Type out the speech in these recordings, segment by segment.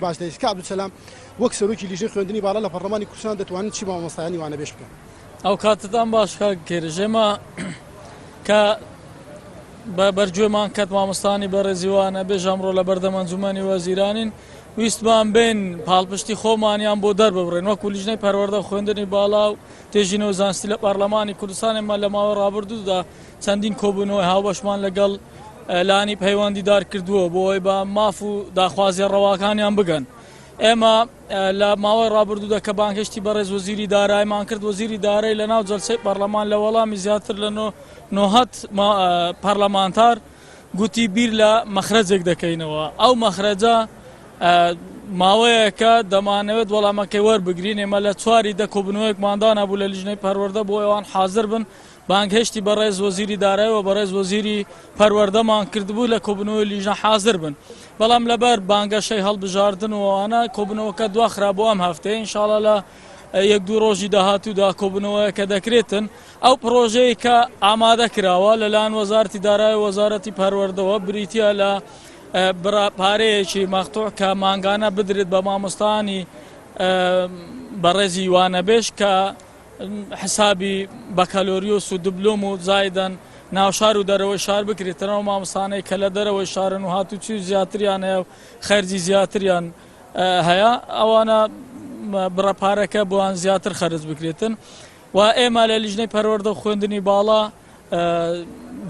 باش دەیست کە عەبدولسەلام وەک سەرۆکی لیژەی خوێندنی باڵا لە پەرلەمانی کوردستان دەتوانێت چی مامۆستایانی وانە بێش بکەن ئەو کاتتان باش کێرژێمە کە بەرگوێمان کەت مامۆستانی بەڕێزیوانە بێژ ئەمڕۆ لە بەردەم ئەنجومەنی وەزیرانین ویستمان بین پاڵپشتی خۆمانیان بۆ دەرببڕێن وەکو لیژنەی پەروەردە خوێندنی باڵا و تێژینەوە زانستی لە پەرلەمانی کوردستان ئێمە لە ماوەی ڕابردوودا چەندین کۆبوونەوەی هاوبەشمان لەگەڵ لانی پەیوەندیدار کردووە بۆ ئەوەی بە ماف و داخوازیە ڕەواکانیان بگەن ئێمە لە ماوەی ڕابردوودا کە بانگهێشتی بەڕێز وەزیری داراییمان کرد وەزیری دارایی لە ناو جەلسەی پەرلەمان لە وەڵامی زیاتر لە 900 پەرلەمانتار گوتی بیر لە مەخرەجێک دەکەینەوە ئەو مەخرەجە ماوەیەکە دەمانەوێت وەڵامەکەی وەربگرین ئێمە لە چواری کۆبوونەوەیەکماندان بوو لە لیژنەی پەروەردە بۆ ئەوان حاضر بن بانگهێشتی بەڕێز وەزیری داراییەوە بەڕێز وەزیری پەروەردەمان کردبوو لە کۆبوونەوەی لیژنە حاضر بن بەڵام لەبەر بانگەشەی هەڵبژاردنەوەوانە کۆبوونەوەکە دواخرا بۆ ئەم هەفتەیە ئینشاڵڵا لە یەک دوو ڕۆژی داهاتوودا کۆبوونەوەیەکە دەکرێتن ئەو پرۆژەیە کە ئامادە کراوە لەلایەن وەزارەتی دارایی وەزارەتی پەروەردەوە بریتە لە پارەیەکی مەختوع کە ماگانە بدرێت بە مامۆستانی بەڕێزی وانەبێژ کە حسابی بەکەلۆریۆس و دبلۆم و زایدەن ناوشار و دەرەوەی شار بکرێتەوە مامۆستانەی کە لە دەرەوەی شارن و هاتوچی و زیاتریان هەیە و خەرجی زیاتریان هەیە ئەوانە بڕەپارەکە بۆیان زیاتر خەرج بکرێتن و ئێمە لە لیژنەی پەروەردە خوێندنی باڵا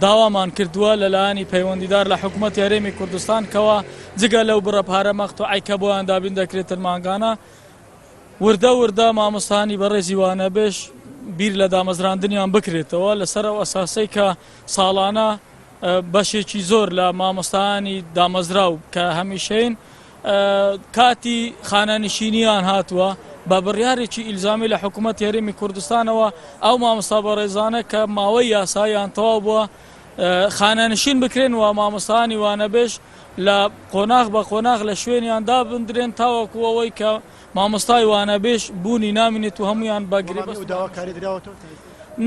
داوامان کردووە لەلایەنی پەیوەندیدار لە حکوومەتی هەرێمی کوردستان کەوا جگە لەو بڕەپارە مەختوعی کە بۆیان دابین دەکرێتن ماگانە وردە وردە مامۆستانی بەڕێزی وانەبێژ بیر لە دامەزراندنیان بکرێتەوە لەسەر ئەو ئەساسەی کە ساڵانە بەشێکی زۆر لە مامۆستایانی دامەزراو کە هەمیشەین کاتی خانەنشینیان هاتووە بە بڕیارێکی ئیلزامی لە حکوومەتی هەرێمی کوردستانەوە ئەو مامۆستا بەڕێزانە کە ماوەی یاساییان تەواو بووە خانەنشین بکرێن و مامۆستانی وانەبێژ لە قۆناغ بە قۆناغ لە شوێنیاندا بندرێن تاوەکو ئەوەی کە مامۆستای وانەبێژ بوونی نامێنێت و هەمویان بەگرێ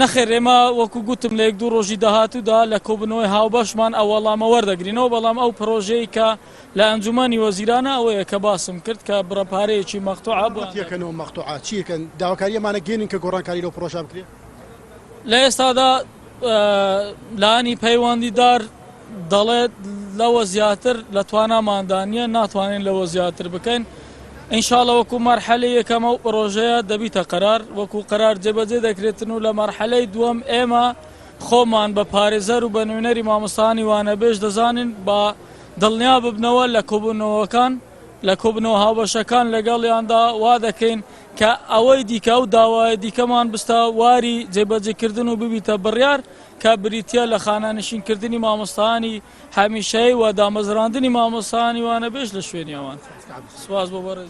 نەخێر ئێمە وەکو گوتم لە یەک دوو ڕۆژی داهاتوودا لە کۆبوونەوەی هاوبەشمان ئەو وەڵامە وەردەگرینەوە بەڵام ئەو پرۆژەیە کە لە ئەنجومەنی وەزیرانە ئەوەیە کە باسم کرد کە بڕەپارەیەکی مەختوعە بووەکەنەوە مەختوعە چیەکەن داواکاریەمانە گەێنین کە گۆڕانکاری لەو پرۆژە بکرێت لە ئێستادا لانی پەیوەندیدار دەڵێت لەوە زیاتر لە تواناماندانیە ناتوانین لەوە زیاتر بکەین ئینشاڵڵا وەکو مەرحەلەی یەکەم ئەو پرۆژەیە دەبیتە قەرار وەکو قەرار جێبەجێ دەکرێتن و لە مەرحەلەی دووەم ئێمە خۆمان بە پارێزەر و بە نوێنەری مامۆستانی وانەبێژ دەزانین بە دڵنیا ببنەوە لە کۆبوونەوەکان لە کۆبوونەوە هاوبەشەکان لەگەڵیاندا وا دەکەین کە ئەوەی دیکە و داوای دیکەمان بستە واری جێبەجێکردن و ببیتە بڕیار کە بریتە لە خانانشینکردنی مامۆستانی هەمیشەی و دامەزراندنی مامۆستانی وانەبێژ لە شوێنی ئەوان سواز بۆ بەڕێز